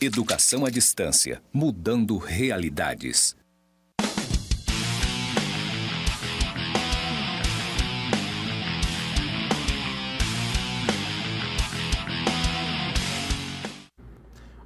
Educação à distância, mudando realidades.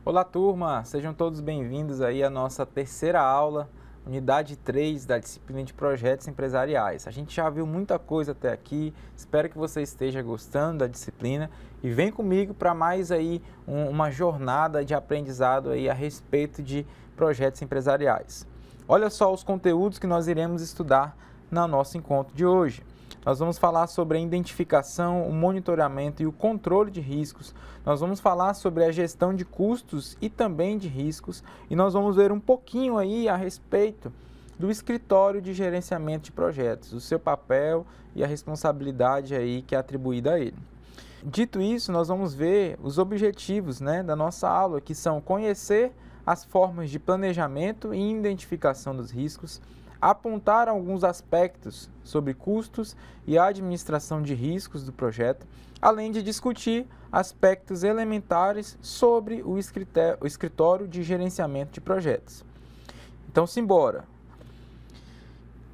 Olá, turma! Sejam todos bem-vindos aí à nossa terceira aula, unidade 3 da disciplina de projetos empresariais. A gente já viu muita coisa até aqui, espero que você esteja gostando da disciplina e vem comigo para mais aí uma jornada de aprendizado aí a respeito de projetos empresariais. Olha só os conteúdos que nós iremos estudar no nosso encontro de hoje. Nós vamos falar sobre a identificação, o monitoramento e o controle de riscos. Nós vamos falar sobre a gestão de custos e também de riscos. E nós vamos ver um pouquinho aí a respeito do escritório de gerenciamento de projetos, o seu papel e a responsabilidade aí que é atribuída a ele. Dito isso, nós vamos ver os objetivos, da nossa aula, que são conhecer as formas de planejamento e identificação dos riscos, apontar alguns aspectos sobre custos e a administração de riscos do projeto, além de discutir aspectos elementares sobre o escritório de gerenciamento de projetos. Então, simbora!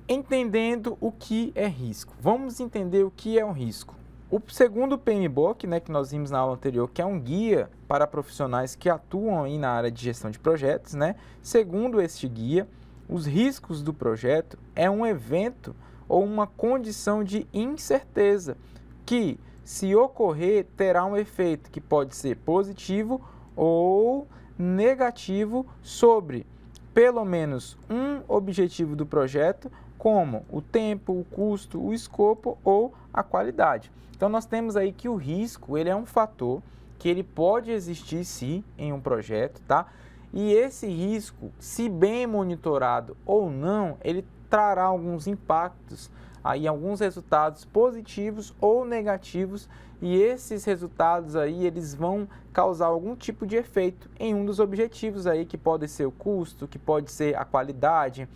Entendendo o que é risco. Vamos entender o que é um risco. O segundo PMBOK, que nós vimos na aula anterior, que é um guia para profissionais que atuam aí na área de gestão de projetos, segundo este guia, os riscos do projeto é um evento ou uma condição de incerteza que, se ocorrer, terá um efeito que pode ser positivo ou negativo sobre pelo menos um objetivo do projeto, como o tempo, o custo, o escopo ou a qualidade. Então, nós temos aí que o risco ele é um fator que ele pode existir sim em um projeto, tá? E esse risco, se bem monitorado ou não, ele trará alguns impactos, aí alguns resultados positivos ou negativos, e esses resultados aí eles vão causar algum tipo de efeito em um dos objetivos aí, que pode ser o custo, que pode ser a qualidade,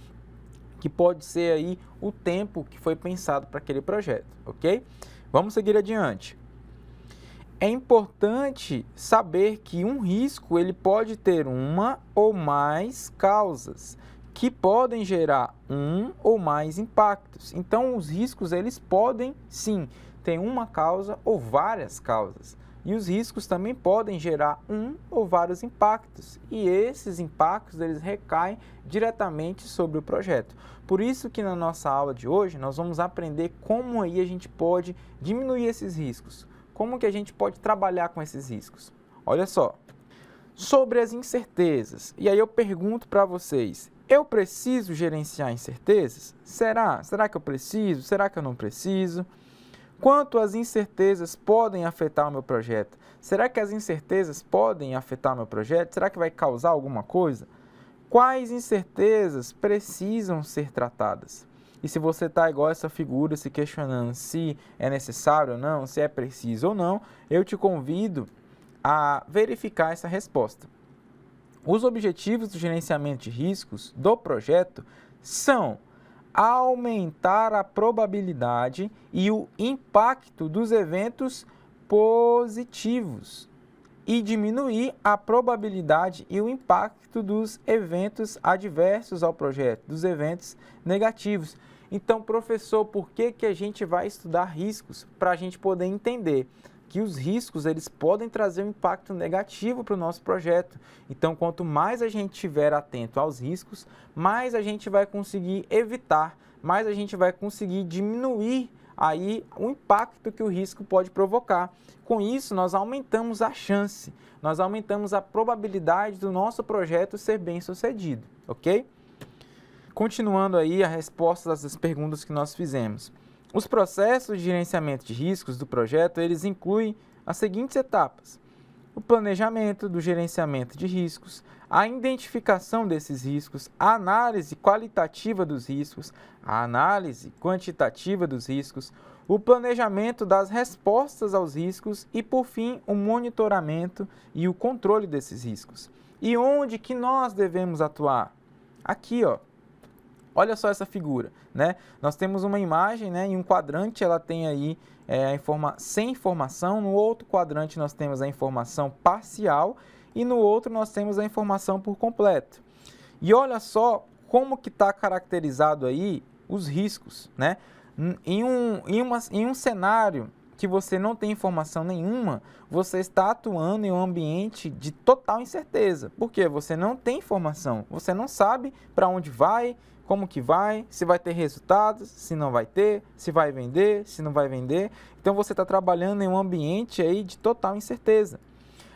que pode ser aí o tempo que foi pensado para aquele projeto, ok? Vamos seguir adiante. É importante saber que um risco ele pode ter uma ou mais causas que podem gerar um ou mais impactos. Então, os riscos eles podem sim ter uma causa ou várias causas. E os riscos também podem gerar um ou vários impactos. E esses impactos eles recaem diretamente sobre o projeto. Por isso que na nossa aula de hoje nós vamos aprender como aí a gente pode diminuir esses riscos. Como que a gente pode trabalhar com esses riscos? Olha só, sobre as incertezas. E aí eu pergunto para vocês, eu preciso gerenciar incertezas? Será? Será que eu preciso? Será que eu não preciso? Quanto as incertezas podem afetar o meu projeto? Será que as incertezas podem afetar o meu projeto? Será que vai causar alguma coisa? Quais incertezas precisam ser tratadas? E se você está igual essa figura, se questionando se é necessário ou não, se é preciso ou não, eu te convido a verificar essa resposta. Os objetivos do gerenciamento de riscos do projeto são aumentar a probabilidade e o impacto dos eventos positivos e diminuir a probabilidade e o impacto dos eventos adversos ao projeto, dos eventos negativos. Então, professor, por que a gente vai estudar riscos? Para a gente poder entender que os riscos eles podem trazer um impacto negativo para o nosso projeto. Então, quanto mais a gente estiver atento aos riscos, mais a gente vai conseguir evitar, mais a gente vai conseguir diminuir aí o impacto que o risco pode provocar. Com isso, nós aumentamos a chance, nós aumentamos a probabilidade do nosso projeto ser bem sucedido, ok? Continuando aí a resposta das perguntas que nós fizemos. Os processos de gerenciamento de riscos do projeto, eles incluem as seguintes etapas: o planejamento do gerenciamento de riscos, a identificação desses riscos, a análise qualitativa dos riscos, a análise quantitativa dos riscos, o planejamento das respostas aos riscos e, por fim, o monitoramento e o controle desses riscos. E onde que nós devemos atuar? Aqui, ó. Olha só essa figura, Nós temos uma imagem, em um quadrante ela tem aí sem informação, no outro quadrante nós temos a informação parcial e no outro nós temos a informação por completo. E olha só como que está caracterizado aí os riscos, né? Em um cenário que você não tem informação nenhuma, você está atuando em um ambiente de total incerteza. Por quê? Você não tem informação, você não sabe para onde vai, como que vai, se vai ter resultados, se não vai ter, se vai vender, se não vai vender. Então você está trabalhando em um ambiente aí de total incerteza.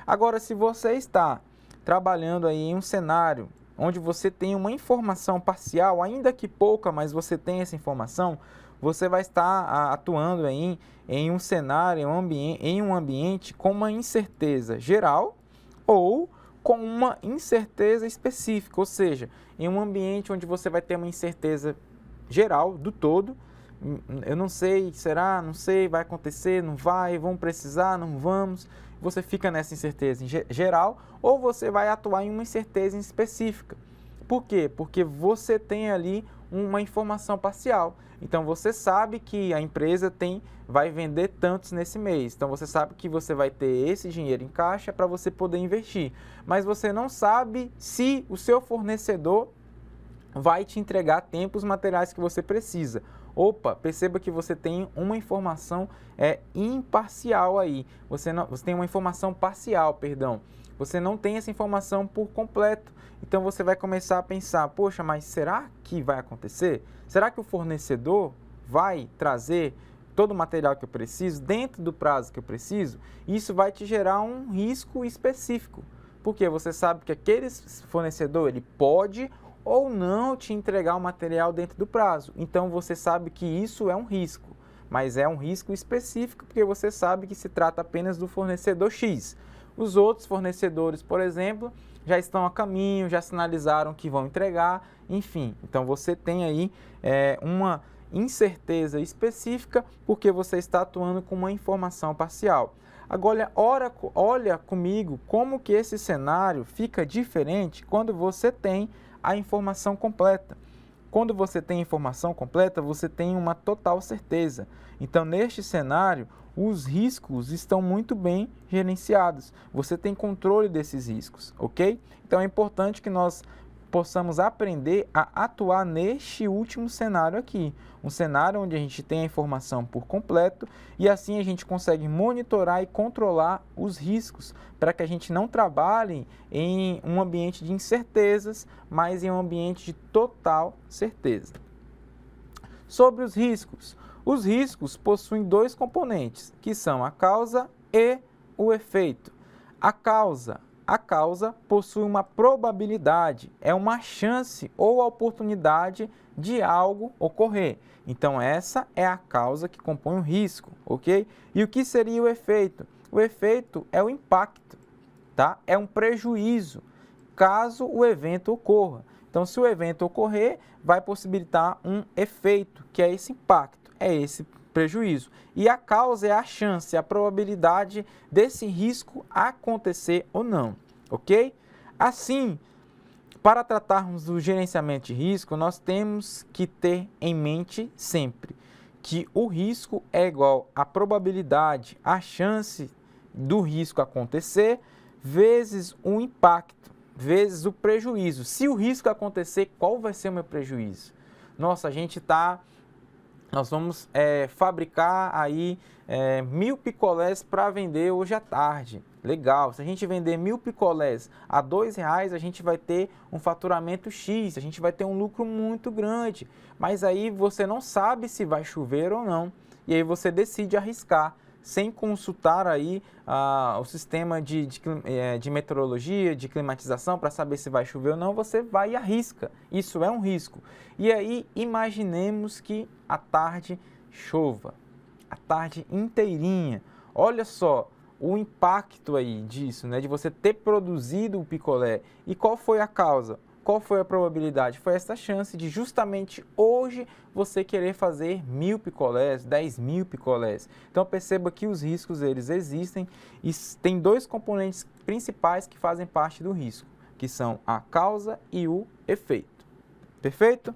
Agora, se você está trabalhando aí em um cenário onde você tem uma informação parcial, ainda que pouca, mas você tem essa informação, você vai estar atuando aí em um cenário, em um ambiente com uma incerteza geral ou com uma incerteza específica, ou seja, em um ambiente onde você vai ter uma incerteza geral do todo. Eu não sei, será? Não sei, vai acontecer, não vai, vamos precisar, não vamos. Você fica nessa incerteza geral ou você vai atuar em uma incerteza específica. Por quê? Porque você tem ali uma informação parcial. Então você sabe que a empresa vai vender tantos nesse mês. Então você sabe que você vai ter esse dinheiro em caixa para você poder investir. Mas você não sabe se o seu fornecedor vai te entregar a tempo os materiais que você precisa. Opa, perceba que você tem uma informação imparcial aí. Você tem uma informação parcial, perdão. Você não tem essa informação por completo. Então você vai começar a pensar, poxa, mas será que vai acontecer? Será que o fornecedor vai trazer todo o material que eu preciso dentro do prazo que eu preciso? Isso vai te gerar um risco específico. Porque você sabe que aquele fornecedor ele pode ou não te entregar o material dentro do prazo. Então você sabe que isso é um risco, mas é um risco específico porque você sabe que se trata apenas do fornecedor X. Os outros fornecedores, por exemplo, já estão a caminho, já sinalizaram que vão entregar, enfim. Então você tem aí uma incerteza específica porque você está atuando com uma informação parcial. Agora, olha comigo como que esse cenário fica diferente quando você tem a informação completa. Quando você tem informação completa, você tem uma total certeza. Então, neste cenário, os riscos estão muito bem gerenciados. Você tem controle desses riscos, ok? Então, é importante que nós possamos aprender a atuar neste último cenário aqui. Um cenário onde a gente tem a informação por completo e assim a gente consegue monitorar e controlar os riscos para que a gente não trabalhe em um ambiente de incertezas, mas em um ambiente de total certeza. Sobre os riscos possuem dois componentes, que são a causa e o efeito. A causa possui uma probabilidade, é uma chance ou a oportunidade de algo ocorrer. Então, essa é a causa que compõe o risco, ok? E o que seria o efeito? O efeito é o impacto, tá? É um prejuízo, caso o evento ocorra. Então, se o evento ocorrer, vai possibilitar um efeito, que é esse impacto, é esse prejuízo. E a causa é a chance, a probabilidade desse risco acontecer ou não, ok? Assim, para tratarmos do gerenciamento de risco, nós temos que ter em mente sempre que o risco é igual à probabilidade, a chance do risco acontecer, vezes o impacto, vezes o prejuízo. Se o risco acontecer, qual vai ser o meu prejuízo? Nossa, nós vamos fabricar aí 1000 picolés para vender hoje à tarde. Legal, se a gente vender 1000 picolés a R$2, a gente vai ter um faturamento X, a gente vai ter um lucro muito grande. Mas aí você não sabe se vai chover ou não. E aí você decide arriscar, sem consultar aí o sistema de meteorologia, de climatização, para saber se vai chover ou não, você vai e arrisca. Isso é um risco. E aí, imaginemos que à tarde chova, a tarde inteirinha. Olha só o impacto aí disso, né, de você ter produzido o picolé. E qual foi a causa? Qual foi a probabilidade? Foi essa chance de justamente hoje você querer fazer 1000 picolés, 10.000 picolés. Então perceba que os riscos eles existem e tem dois componentes principais que fazem parte do risco, que são a causa e o efeito. Perfeito?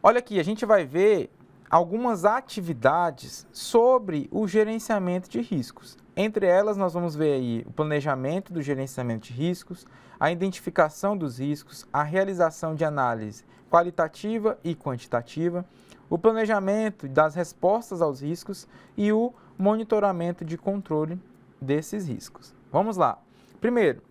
Olha aqui, a gente vai ver algumas atividades sobre o gerenciamento de riscos. Entre elas, nós vamos ver aí o planejamento do gerenciamento de riscos, a identificação dos riscos, a realização de análise qualitativa e quantitativa, o planejamento das respostas aos riscos e o monitoramento de controle desses riscos. Vamos lá. Primeiro,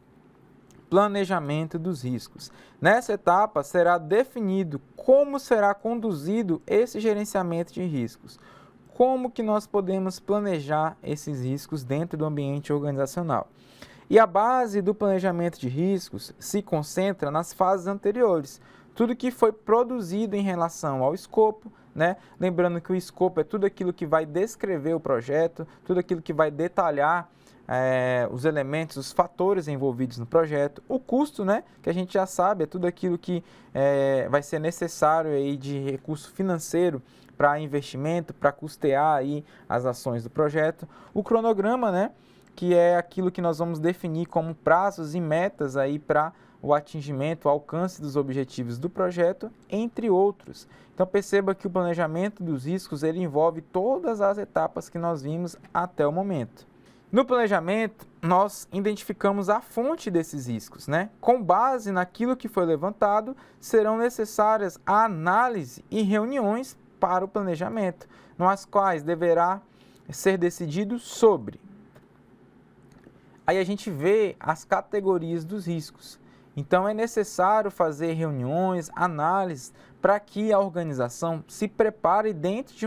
planejamento dos riscos. Nessa etapa será definido como será conduzido esse gerenciamento de riscos. Como que nós podemos planejar esses riscos dentro do ambiente organizacional. E a base do planejamento de riscos se concentra nas fases anteriores. Tudo que foi produzido em relação ao escopo, né? Lembrando que o escopo é tudo aquilo que vai descrever o projeto, tudo aquilo que vai detalhar os elementos, os fatores envolvidos no projeto. O custo, né, que a gente já sabe, é tudo aquilo que vai ser necessário aí de recurso financeiro para investimento, para custear aí as ações do projeto. O cronograma, né, que é aquilo que nós vamos definir como prazos e metas aí para o atingimento, o alcance dos objetivos do projeto, entre outros. Então perceba que o planejamento dos riscos ele envolve todas as etapas que nós vimos até o momento. No planejamento, nós identificamos a fonte desses riscos, né? Com base naquilo que foi levantado, serão necessárias a análise e reuniões para o planejamento, nas quais deverá ser decidido sobre. Aí a gente vê as categorias dos riscos. Então é necessário fazer reuniões, análises, para que a organização se prepare dentro de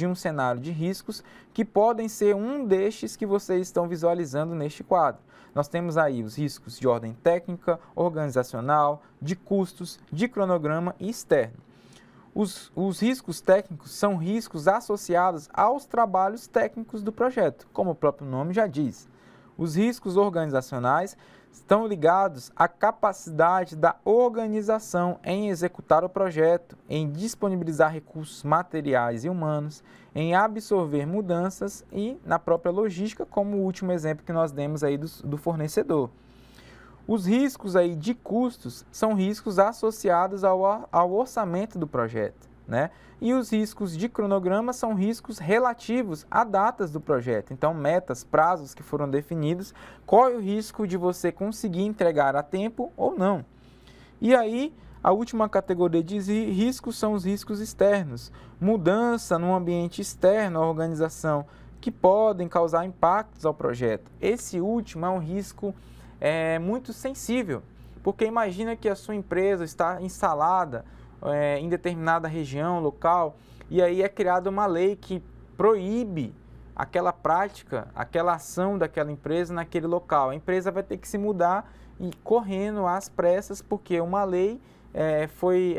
um cenário de riscos que podem ser um destes que vocês estão visualizando neste quadro. Nós temos aí os riscos de ordem técnica, organizacional, de custos, de cronograma e externo. Os riscos técnicos são riscos associados aos trabalhos técnicos do projeto, como o próprio nome já diz. Os riscos organizacionais estão ligados à capacidade da organização em executar o projeto, em disponibilizar recursos materiais e humanos, em absorver mudanças e na própria logística, como o último exemplo que nós demos aí do fornecedor. Os riscos aí de custos são riscos associados ao orçamento do projeto, né? E os riscos de cronograma são riscos relativos a datas do projeto. Então, metas, prazos que foram definidos, qual é o risco de você conseguir entregar a tempo ou não. E aí, a última categoria de riscos são os riscos externos. Mudança no ambiente externo à organização, que podem causar impactos ao projeto. Esse último é um risco muito sensível, porque imagina que a sua empresa está instalada em determinada região, local, e aí é criada uma lei que proíbe aquela prática, aquela ação daquela empresa naquele local. A empresa vai ter que se mudar e correndo às pressas, porque uma lei foi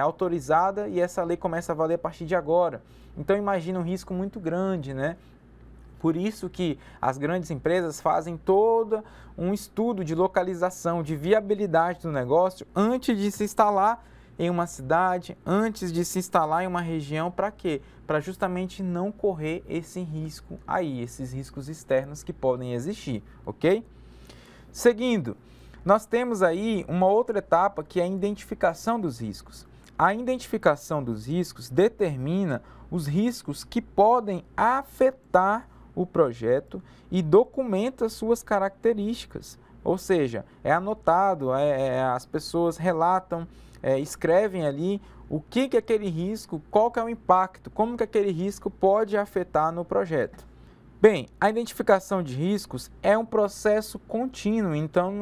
autorizada e essa lei começa a valer a partir de agora. Então imagina um risco muito grande, né? Por isso que as grandes empresas fazem todo um estudo de localização, de viabilidade do negócio antes de se instalar em uma cidade, antes de se instalar em uma região. Para quê? Para justamente não correr esse risco aí, esses riscos externos que podem existir, ok? Seguindo, nós temos aí uma outra etapa que é a identificação dos riscos. A identificação dos riscos determina os riscos que podem afetar o projeto e documenta suas características. Ou seja, é anotado, as pessoas relatam, escrevem ali o que é aquele risco, qual que é o impacto, como que aquele risco pode afetar no projeto. Bem, a identificação de riscos é um processo contínuo, então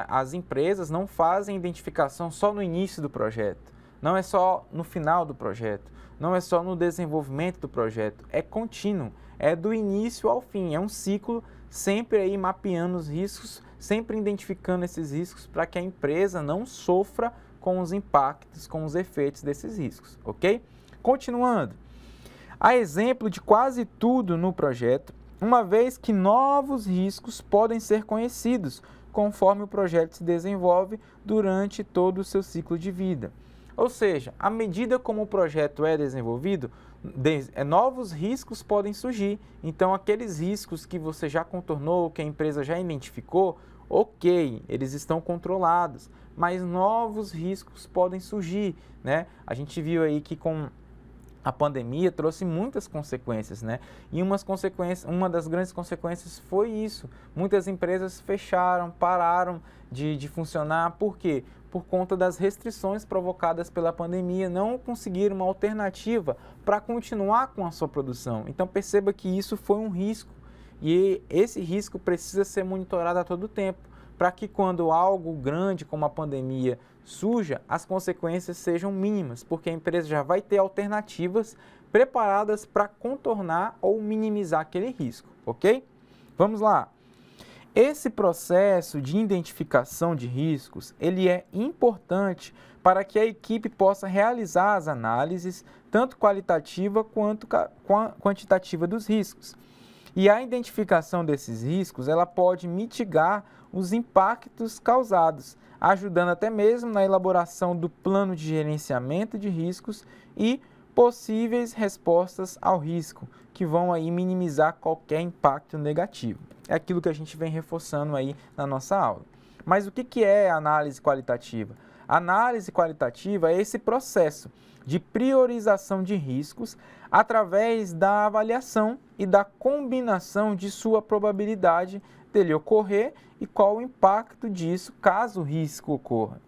as empresas não fazem identificação só no início do projeto, não é só no final do projeto, não é só no desenvolvimento do projeto, é contínuo, é do início ao fim, é um ciclo sempre aí mapeando os riscos, sempre identificando esses riscos para que a empresa não sofra com os impactos, com os efeitos desses riscos, ok? Continuando, a exemplo de quase tudo no projeto, uma vez que novos riscos podem ser conhecidos conforme o projeto se desenvolve durante todo o seu ciclo de vida. Ou seja, à medida como o projeto é desenvolvido, novos riscos podem surgir. Então, aqueles riscos que você já contornou, que a empresa já identificou, ok, eles estão controlados, mas novos riscos podem surgir, né? A gente viu aí que com a pandemia trouxe muitas consequências, né? E uma das grandes consequências foi isso. Muitas empresas fecharam, pararam de funcionar. Por quê? Por conta das restrições provocadas pela pandemia, não conseguiram uma alternativa para continuar com a sua produção. Então perceba que isso foi um risco e esse risco precisa ser monitorado a todo tempo, para que quando algo grande como a pandemia surja, as consequências sejam mínimas, porque a empresa já vai ter alternativas preparadas para contornar ou minimizar aquele risco, ok? Vamos lá. Esse processo de identificação de riscos, ele é importante para que a equipe possa realizar as análises, tanto qualitativa quanto quantitativa dos riscos. E a identificação desses riscos, ela pode mitigar os impactos causados, ajudando até mesmo na elaboração do plano de gerenciamento de riscos e possíveis respostas ao risco, que vão aí minimizar qualquer impacto negativo. É aquilo que a gente vem reforçando aí na nossa aula. Mas o que é a análise qualitativa? A análise qualitativa é esse processo de priorização de riscos através da avaliação e da combinação de sua probabilidade dele ocorrer e qual o impacto disso caso o risco ocorra.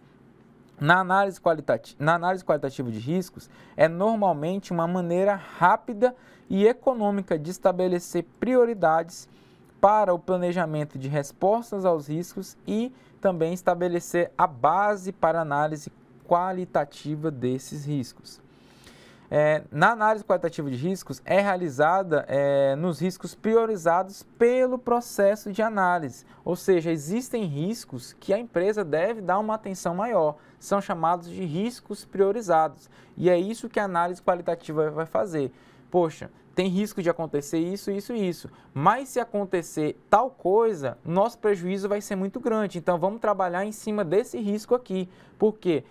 Na análise qualitativa de riscos, é normalmente uma maneira rápida e econômica de estabelecer prioridades para o planejamento de respostas aos riscos e também estabelecer a base para a análise qualitativa desses riscos. Na análise qualitativa de riscos é realizada nos riscos priorizados pelo processo de análise, ou seja, existem riscos que a empresa deve dar uma atenção maior, são chamados de riscos priorizados, e é isso que a análise qualitativa vai fazer. Poxa, tem risco de acontecer isso, isso e isso, mas se acontecer tal coisa, nosso prejuízo vai ser muito grande, então vamos trabalhar em cima desse risco aqui, porque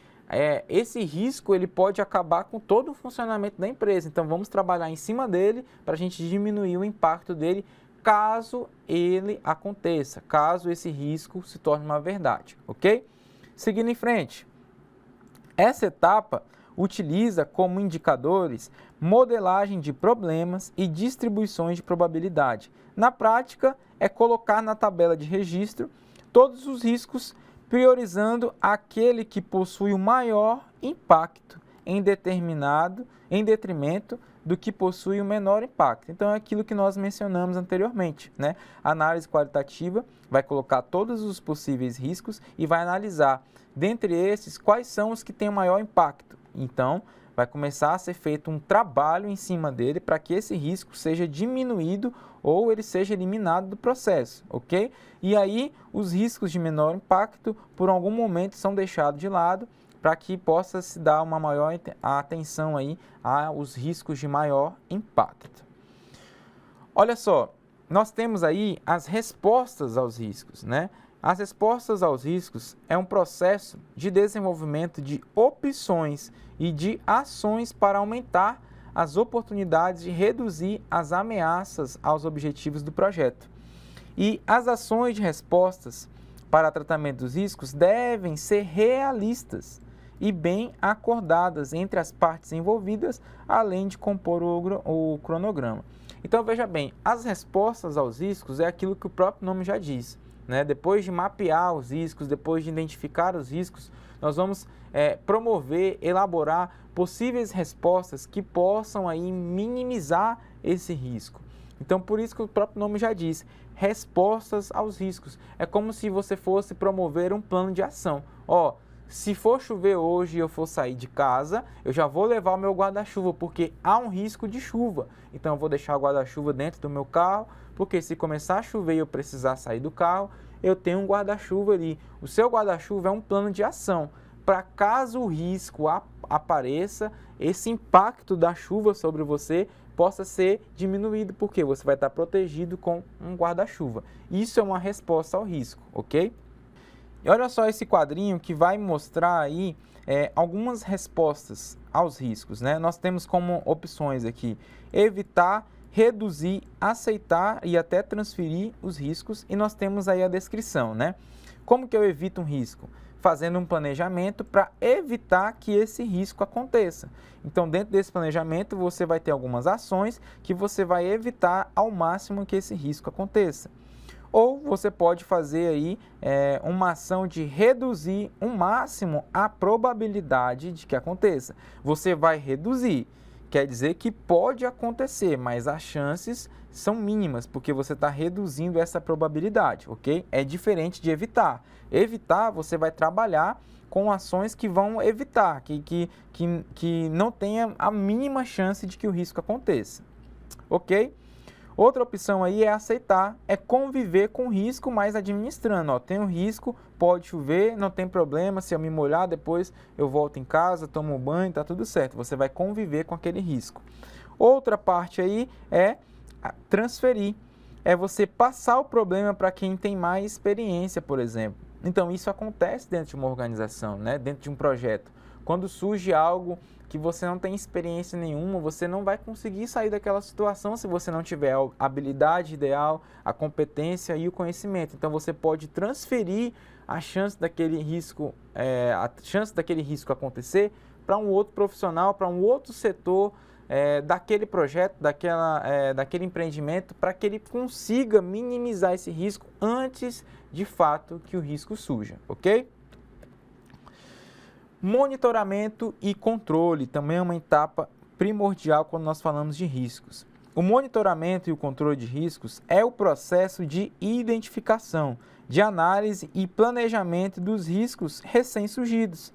esse risco ele pode acabar com todo o funcionamento da empresa, então vamos trabalhar em cima dele para a gente diminuir o impacto dele caso ele aconteça, caso esse risco se torne uma verdade, ok? Seguindo em frente, essa etapa utiliza como indicadores modelagem de problemas e distribuições de probabilidade. Na prática, é colocar na tabela de registro todos os riscos, priorizando aquele que possui o maior impacto em detrimento do que possui o menor impacto. Então, é aquilo que nós mencionamos anteriormente, né? A análise qualitativa vai colocar todos os possíveis riscos e vai analisar, dentre esses, quais são os que têm o maior impacto. Então, vai começar a ser feito um trabalho em cima dele para que esse risco seja diminuído ou ele seja eliminado do processo, ok? E aí, os riscos de menor impacto, por algum momento, são deixados de lado para que possa se dar uma maior atenção aí aos riscos de maior impacto. Olha só, nós temos aí as respostas aos riscos, né? As respostas aos riscos é um processo de desenvolvimento de opções e de ações para aumentar as oportunidades de reduzir as ameaças aos objetivos do projeto. E as ações de respostas para tratamento dos riscos devem ser realistas e bem acordadas entre as partes envolvidas, além de compor o cronograma. Então, veja bem, as respostas aos riscos é aquilo que o próprio nome já diz, né? Depois de mapear os riscos, depois de identificar os riscos, nós vamos promover, elaborar possíveis respostas que possam aí minimizar esse risco. Então, por isso que o próprio nome já diz, respostas aos riscos. É como se você fosse promover um plano de ação. Se for chover hoje e eu for sair de casa, eu já vou levar o meu guarda-chuva, porque há um risco de chuva. Então, eu vou deixar o guarda-chuva dentro do meu carro, porque se começar a chover e eu precisar sair do carro, eu tenho um guarda-chuva ali. O seu guarda-chuva é um plano de ação, para caso o risco apareça, esse impacto da chuva sobre você possa ser diminuído, porque você vai estar protegido com um guarda-chuva. Isso é uma resposta ao risco, ok? E olha só esse quadrinho que vai mostrar aí algumas respostas aos riscos, né? Nós temos como opções aqui evitar, reduzir, aceitar e até transferir os riscos, e nós temos aí a descrição, né? Como que eu evito um risco? fazendo um planejamento para evitar que esse risco aconteça. Então, dentro desse planejamento, você vai ter algumas ações que você vai evitar ao máximo que esse risco aconteça. Ou você pode fazer aí uma ação de reduzir ao máximo a probabilidade de que aconteça. Você vai reduzir, quer dizer que pode acontecer, mas as chances são mínimas, porque você está reduzindo essa probabilidade, ok? É diferente de evitar. Evitar, você vai trabalhar com ações que vão evitar, que não tenha a mínima chance de que o risco aconteça, ok? Outra opção aí é aceitar, é conviver com o risco, mas administrando. Ó, tem um risco, pode chover, não tem problema, se eu me molhar, depois eu volto em casa, tomo um banho, tá tudo certo. Você vai conviver com aquele risco. Outra parte aí é transferir, é você passar o problema para quem tem mais experiência, por exemplo. Então, isso acontece dentro de uma organização, né? Dentro de um projeto. Quando surge algo que você não tem experiência nenhuma, você não vai conseguir sair daquela situação se você não tiver a habilidade ideal, a competência e o conhecimento. Então, você pode transferir a chance daquele risco acontecer para um outro profissional, para um outro setor daquele projeto, daquele empreendimento, para que ele consiga minimizar esse risco antes de fato que o risco surja, ok? Monitoramento e controle também é uma etapa primordial quando nós falamos de riscos. O monitoramento e o controle de riscos é o processo de identificação, de análise e planejamento dos riscos recém-surgidos,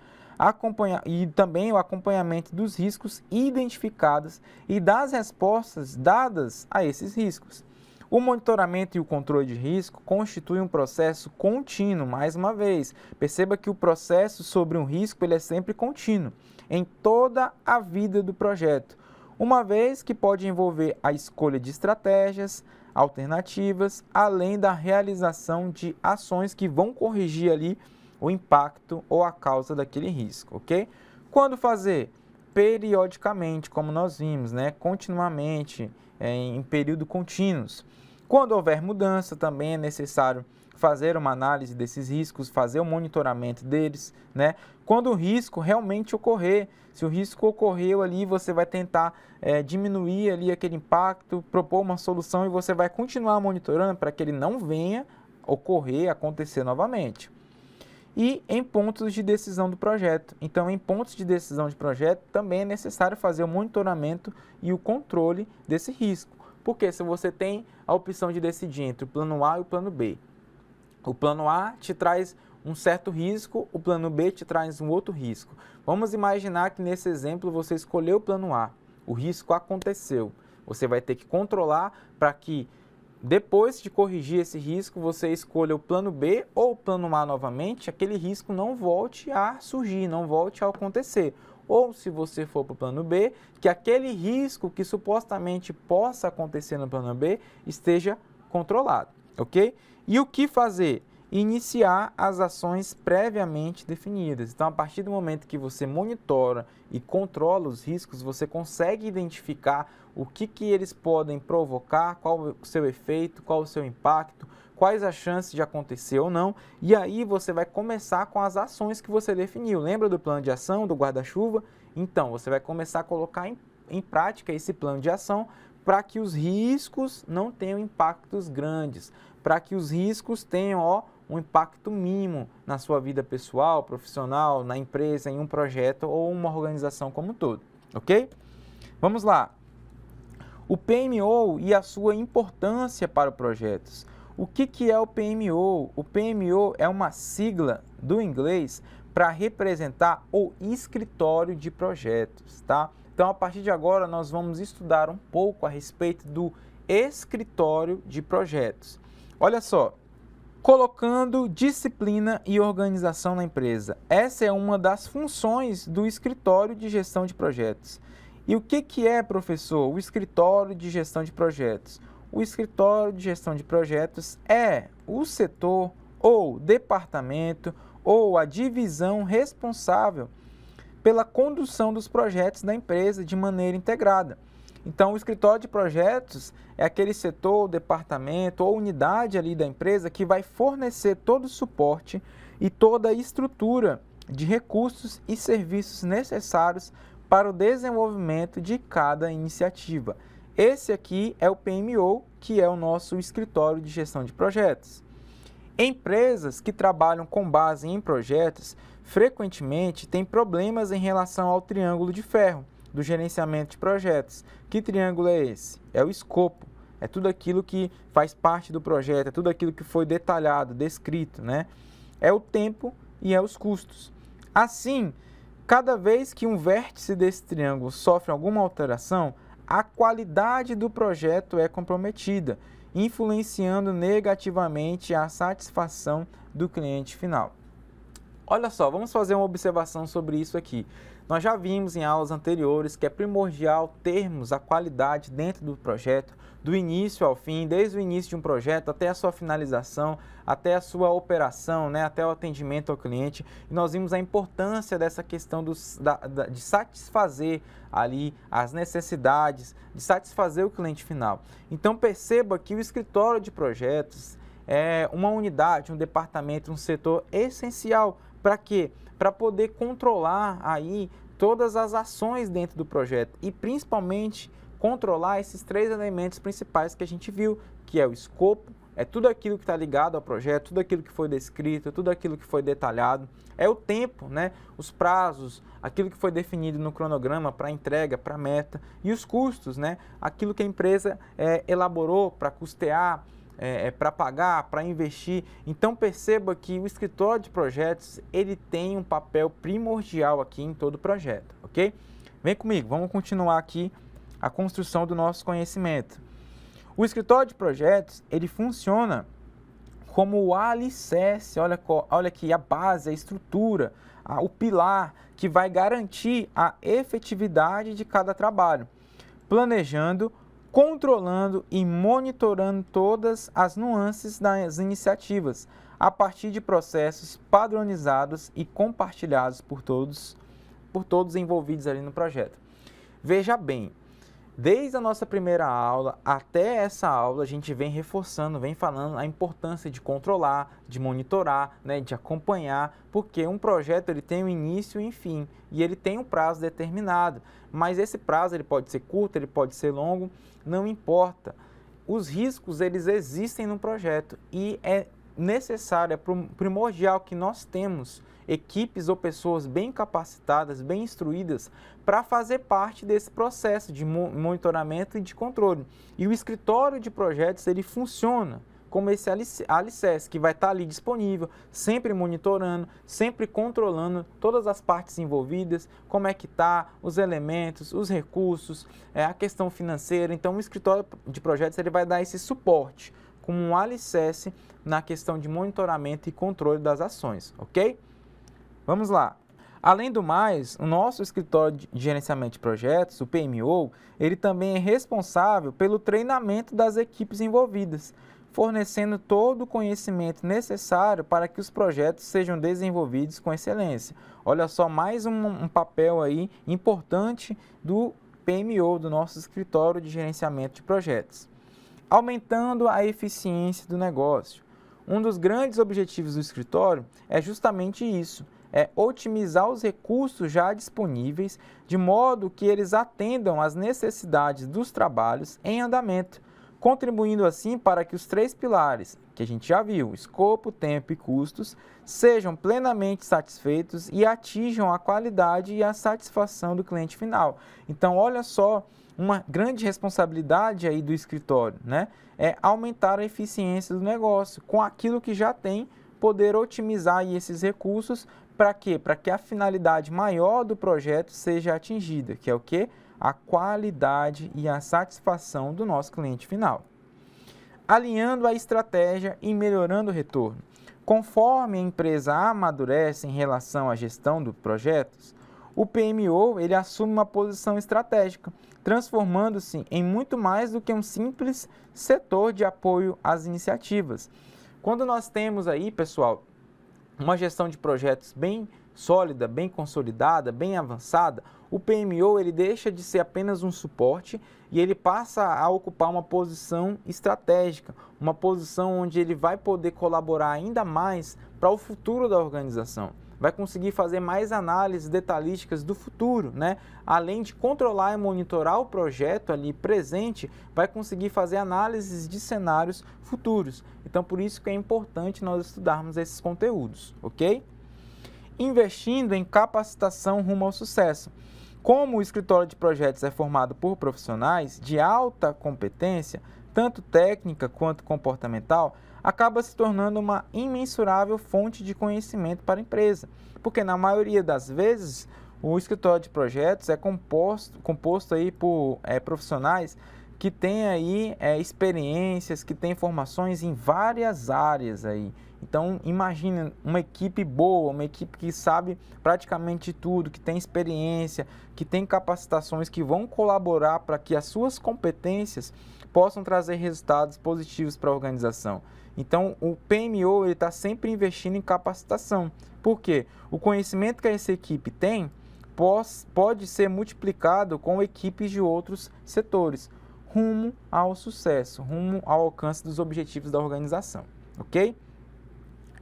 e também o acompanhamento dos riscos identificados e das respostas dadas a esses riscos. O monitoramento e o controle de risco constituem um processo contínuo, mais uma vez. Perceba que o processo sobre um risco ele é sempre contínuo, em toda a vida do projeto, uma vez que pode envolver a escolha de estratégias, alternativas, além da realização de ações que vão corrigir ali o impacto ou a causa daquele risco, ok? Quando fazer? Periodicamente, como nós vimos, né? Continuamente, em período contínuos. Quando houver mudança, também é necessário fazer uma análise desses riscos, fazer um monitoramento deles, né? Quando o risco realmente ocorrer, se o risco ocorreu ali, você vai tentar diminuir ali aquele impacto, propor uma solução e você vai continuar monitorando para que ele não venha acontecer novamente. E em pontos de decisão do projeto. Então, em pontos de decisão de projeto, também é necessário fazer o monitoramento e o controle desse risco. Porque se você tem a opção de decidir entre o plano A e o plano B, o plano A te traz um certo risco, o plano B te traz um outro risco. Vamos imaginar que nesse exemplo você escolheu o plano A, o risco aconteceu. Você vai ter que controlar para que depois de corrigir esse risco, você escolha o plano B ou o plano A novamente, aquele risco não volte a surgir, não volte a acontecer. Ou, se você for para o plano B, que aquele risco que supostamente possa acontecer no plano B esteja controlado, ok? E o que fazer? Iniciar as ações previamente definidas. Então, a partir do momento que você monitora e controla os riscos, você consegue identificar o que eles podem provocar, qual o seu efeito, qual o seu impacto, quais as chances de acontecer ou não, e aí você vai começar com as ações que você definiu. Lembra do plano de ação, do guarda-chuva? Então, você vai começar a colocar em prática esse plano de ação para que os riscos não tenham impactos grandes, para que os riscos tenham um impacto mínimo na sua vida pessoal, profissional, na empresa, em um projeto ou uma organização como um todo, ok? Vamos lá. O PMO e a sua importância para os projetos. O que é o PMO? O PMO é uma sigla do inglês para representar o escritório de projetos, tá? Então, a partir de agora, nós vamos estudar um pouco a respeito do escritório de projetos. Olha só, colocando disciplina e organização na empresa. Essa é uma das funções do escritório de gestão de projetos. E o que é, professor, o escritório de gestão de projetos? O escritório de gestão de projetos é o setor ou departamento ou a divisão responsável pela condução dos projetos da empresa de maneira integrada. Então, o escritório de projetos é aquele setor, departamento ou unidade ali da empresa que vai fornecer todo o suporte e toda a estrutura de recursos e serviços necessários para o desenvolvimento de cada iniciativa. Esse aqui é o PMO, que é o nosso escritório de gestão de projetos. Empresas que trabalham com base em projetos frequentemente têm problemas em relação ao triângulo de ferro do gerenciamento de projetos. Que triângulo é esse? É o escopo. É tudo aquilo que faz parte do projeto, é tudo aquilo que foi detalhado, descrito, né? É o tempo e é os custos. Assim, cada vez que um vértice desse triângulo sofre alguma alteração, a qualidade do projeto é comprometida, influenciando negativamente a satisfação do cliente final. Olha só, vamos fazer uma observação sobre isso aqui. Nós já vimos em aulas anteriores que é primordial termos a qualidade dentro do projeto, do início ao fim, desde o início de um projeto até a sua finalização, até a sua operação, né, até o atendimento ao cliente. E nós vimos a importância dessa questão de satisfazer ali as necessidades, de satisfazer o cliente final. Então perceba que o escritório de projetos é uma unidade, um departamento, um setor essencial. Para quê? Para poder controlar aí todas as ações dentro do projeto e principalmente controlar esses 3 elementos principais que a gente viu, que é o escopo, é tudo aquilo que está ligado ao projeto, tudo aquilo que foi descrito, tudo aquilo que foi detalhado, é o tempo, né? Os prazos, aquilo que foi definido no cronograma para entrega, para meta, e os custos, né? Aquilo que a empresa elaborou para custear, para pagar, para investir. Então perceba que o escritório de projetos ele tem um papel primordial aqui em todo o projeto, ok? Vem comigo, vamos continuar aqui a construção do nosso conhecimento. O escritório de projetos ele funciona como o alicerce, olha aqui a base, a estrutura, o pilar que vai garantir a efetividade de cada trabalho, planejando, controlando e monitorando todas as nuances das iniciativas, a partir de processos padronizados e compartilhados por todos envolvidos ali no projeto. Veja bem, desde a nossa primeira aula até essa aula, a gente vem reforçando, vem falando a importância de controlar, de monitorar, né, de acompanhar, porque um projeto ele tem um início e um fim, e ele tem um prazo determinado, mas esse prazo ele pode ser curto, ele pode ser longo, não importa. Os riscos eles existem no projeto e é necessário, é primordial que nós temos equipes ou pessoas bem capacitadas, bem instruídas para fazer parte desse processo de monitoramento e de controle. E o escritório de projetos ele funciona como esse alicerce que vai estar ali disponível, sempre monitorando, sempre controlando todas as partes envolvidas, como é que está, os elementos, os recursos, a questão financeira. Então o escritório de projetos ele vai dar esse suporte como um alicerce na questão de monitoramento e controle das ações, ok? Vamos lá. Além do mais, o nosso escritório de gerenciamento de projetos, o PMO, ele também é responsável pelo treinamento das equipes envolvidas, fornecendo todo o conhecimento necessário para que os projetos sejam desenvolvidos com excelência. Olha só, mais um papel aí importante do PMO, do nosso escritório de gerenciamento de projetos. Aumentando a eficiência do negócio. Um dos grandes objetivos do escritório é justamente isso, é otimizar os recursos já disponíveis de modo que eles atendam às necessidades dos trabalhos em andamento, contribuindo assim para que os 3 pilares, que a gente já viu, escopo, tempo e custos, sejam plenamente satisfeitos e atinjam a qualidade e a satisfação do cliente final. Então, olha só, uma grande responsabilidade aí do escritório, né? É aumentar a eficiência do negócio com aquilo que já tem, poder otimizar aí esses recursos para quê? Para que a finalidade maior do projeto seja atingida, que é o quê? A qualidade e a satisfação do nosso cliente final. Alinhando a estratégia e melhorando o retorno. Conforme a empresa amadurece em relação à gestão dos projetos, o PMO ele assume uma posição estratégica, transformando-se em muito mais do que um simples setor de apoio às iniciativas. Quando nós temos aí, pessoal, uma gestão de projetos bem sólida, bem consolidada, bem avançada, o PMO ele deixa de ser apenas um suporte e ele passa a ocupar uma posição estratégica, uma posição onde ele vai poder colaborar ainda mais para o futuro da organização. Vai conseguir fazer mais análises detalhísticas do futuro, né? Além de controlar e monitorar o projeto ali presente, vai conseguir fazer análises de cenários futuros. Então, por isso que é importante nós estudarmos esses conteúdos, ok? Investindo em capacitação rumo ao sucesso. Como o escritório de projetos é formado por profissionais de alta competência, tanto técnica quanto comportamental, acaba se tornando uma imensurável fonte de conhecimento para a empresa, porque na maioria das vezes o escritório de projetos é composto aí por profissionais que têm aí experiências, que têm formações em várias áreas aí. Então, imagine uma equipe boa, uma equipe que sabe praticamente tudo, que tem experiência, que tem capacitações que vão colaborar para que as suas competências possam trazer resultados positivos para a organização. Então, o PMO está sempre investindo em capacitação. Por quê? O conhecimento que essa equipe tem pode ser multiplicado com equipes de outros setores, rumo ao sucesso, rumo ao alcance dos objetivos da organização, ok?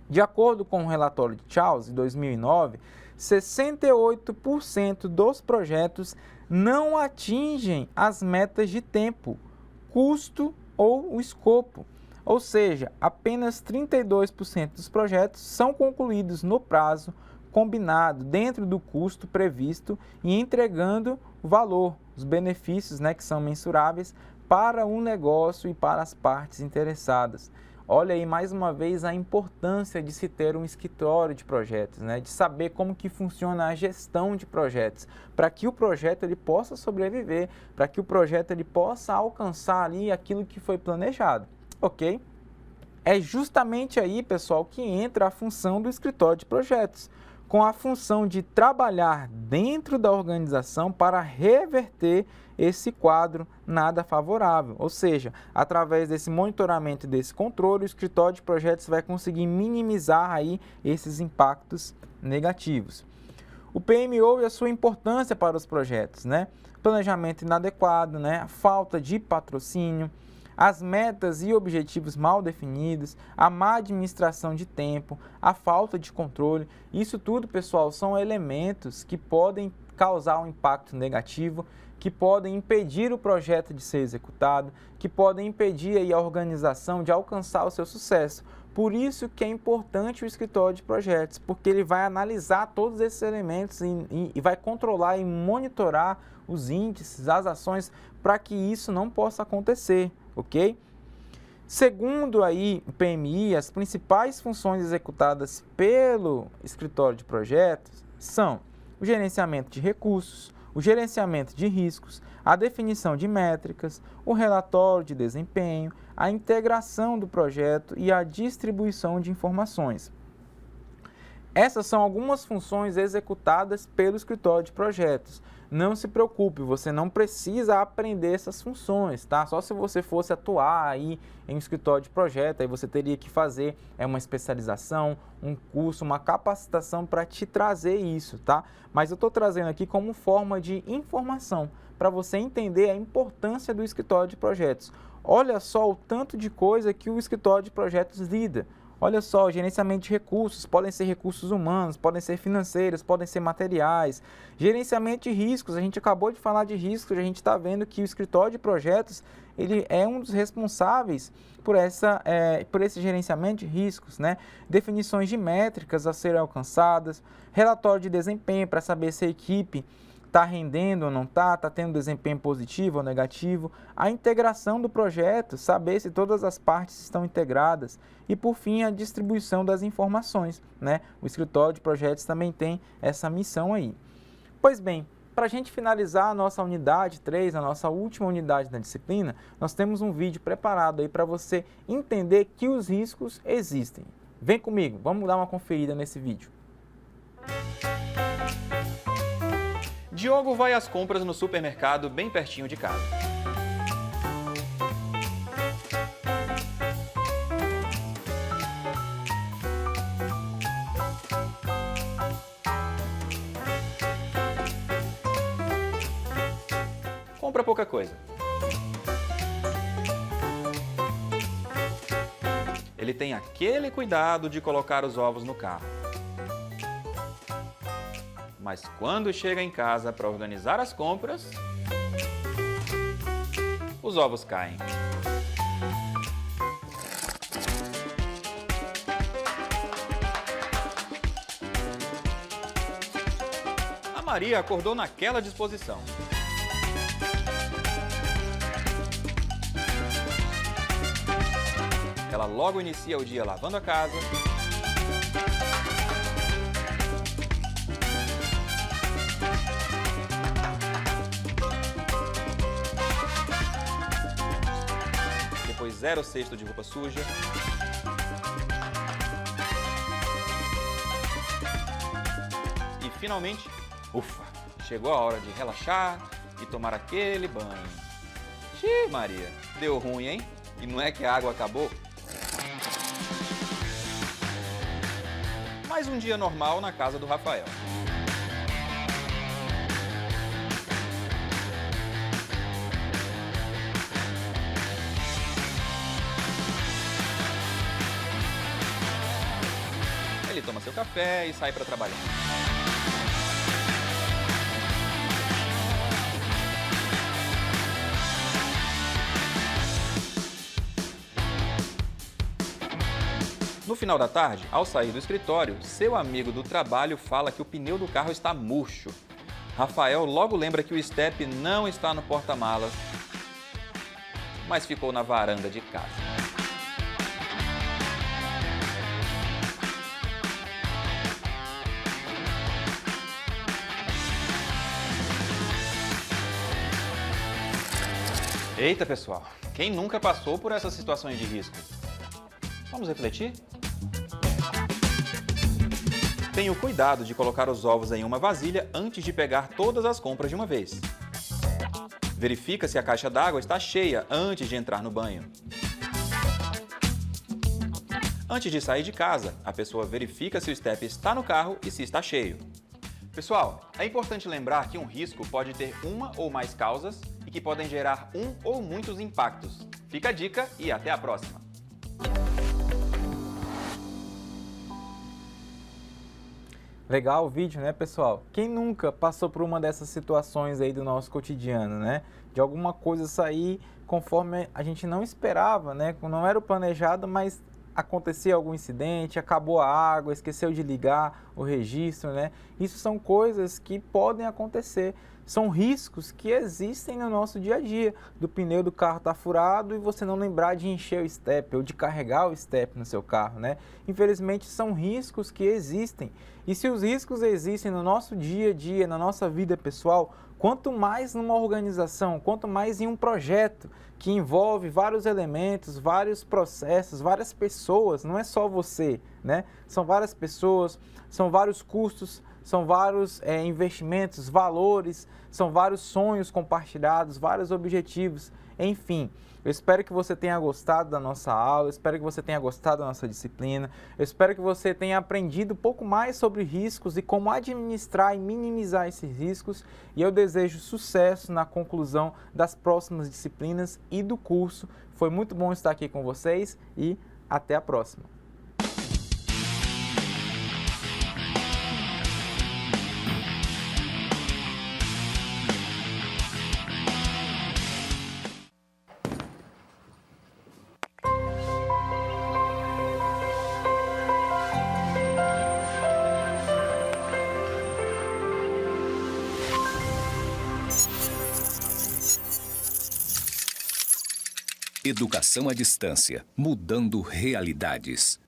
De acordo com o relatório de Charles, de 2009, 68% dos projetos não atingem as metas de tempo, custo ou o escopo. Ou seja, apenas 32% dos projetos são concluídos no prazo combinado, dentro do custo previsto e entregando o valor, os benefícios, né, que são mensuráveis para o negócio e para as partes interessadas. Olha aí mais uma vez a importância de se ter um escritório de projetos, né? De saber como que funciona a gestão de projetos, para que o projeto ele possa sobreviver, para que o projeto ele possa alcançar ali aquilo que foi planejado, ok? É justamente aí, pessoal, que entra a função do escritório de projetos, com a função de trabalhar dentro da organização para reverter esse quadro nada favorável. Ou seja, através desse monitoramento e desse controle, o escritório de projetos vai conseguir minimizar aí esses impactos negativos. O PMO e a sua importância para os projetos, né? Planejamento inadequado, né? A falta de patrocínio, as metas e objetivos mal definidos, a má administração de tempo, a falta de controle. Isso tudo, pessoal, são elementos que podem causar um impacto negativo, que podem impedir o projeto de ser executado, que podem impedir aí a organização de alcançar o seu sucesso. Por isso que é importante o escritório de projetos, porque ele vai analisar todos esses elementos e vai controlar e monitorar os índices, as ações, para que isso não possa acontecer, ok? Segundo aí o PMI, as principais funções executadas pelo escritório de projetos são o gerenciamento de recursos, o gerenciamento de riscos, a definição de métricas, o relatório de desempenho, a integração do projeto e a distribuição de informações. Essas são algumas funções executadas pelo escritório de projetos. Não se preocupe, você não precisa aprender essas funções, tá? Só se você fosse atuar aí em um escritório de projeto, aí você teria que fazer uma especialização, um curso, uma capacitação para te trazer isso, tá? Mas eu estou trazendo aqui como forma de informação, para você entender a importância do escritório de projetos. Olha só o tanto de coisa que o escritório de projetos lida. Olha só, gerenciamento de recursos, podem ser recursos humanos, podem ser financeiros, podem ser materiais. Gerenciamento de riscos, a gente acabou de falar de riscos, a gente está vendo que o escritório de projetos ele é um dos responsáveis por esse gerenciamento de riscos, né? Definições de métricas a serem alcançadas, relatório de desempenho para saber se a equipe está rendendo ou não está tendo desempenho positivo ou negativo, a integração do projeto, saber se todas as partes estão integradas e, por fim, a distribuição das informações, né? O escritório de projetos também tem essa missão aí. Pois bem, para a gente finalizar a nossa unidade 3, a nossa última unidade da disciplina, nós temos um vídeo preparado aí para você entender que os riscos existem. Vem comigo, vamos dar uma conferida nesse vídeo. Diogo vai às compras no supermercado bem pertinho de casa. compra pouca coisa. Ele tem aquele cuidado de colocar os ovos no carro. Mas quando chega em casa para organizar as compras, os ovos caem. A Maria acordou naquela disposição. Ela logo inicia o dia lavando a casa, depois zera o cesto de roupa suja, e finalmente, ufa, chegou a hora de relaxar e tomar aquele banho. Xiii, Maria, deu ruim, hein? E não é que a água acabou? Mais um dia normal na casa do Rafael. Ele toma seu café e sai para trabalhar. No final da tarde, ao sair do escritório, seu amigo do trabalho fala que o pneu do carro está murcho. Rafael logo lembra que o estepe não está no porta-malas, mas ficou na varanda de casa. Eita, pessoal, quem nunca passou por essas situações de risco? Vamos refletir? Tenha o cuidado de colocar os ovos em uma vasilha antes de pegar todas as compras de uma vez. Verifica se a caixa d'água está cheia antes de entrar no banho. Antes de sair de casa, a pessoa verifica se o estepe está no carro e se está cheio. Pessoal, é importante lembrar que um risco pode ter uma ou mais causas e que podem gerar um ou muitos impactos. Fica a dica e até a próxima! Legal o vídeo, né, pessoal? Quem nunca passou por uma dessas situações aí do nosso cotidiano, né? De alguma coisa sair conforme a gente não esperava, né? Não era o planejado, mas acontecia algum incidente, acabou a água, esqueceu de ligar o registro, né? Isso são coisas que podem acontecer. São riscos que existem no nosso dia a dia, do pneu do carro estar furado e você não lembrar de encher o estepe ou de carregar o estepe no seu carro, né? Infelizmente são riscos que existem. E se os riscos existem no nosso dia a dia, na nossa vida pessoal, quanto mais numa organização, quanto mais em um projeto que envolve vários elementos, vários processos, várias pessoas, não é só você, né? São várias pessoas, são vários custos, são vários investimentos, valores, são vários sonhos compartilhados, vários objetivos, enfim. Eu espero que você tenha gostado da nossa aula, eu espero que você tenha gostado da nossa disciplina, eu espero que você tenha aprendido um pouco mais sobre riscos e como administrar e minimizar esses riscos, e eu desejo sucesso na conclusão das próximas disciplinas e do curso. Foi muito bom estar aqui com vocês e até a próxima. Educação à distância, mudando realidades.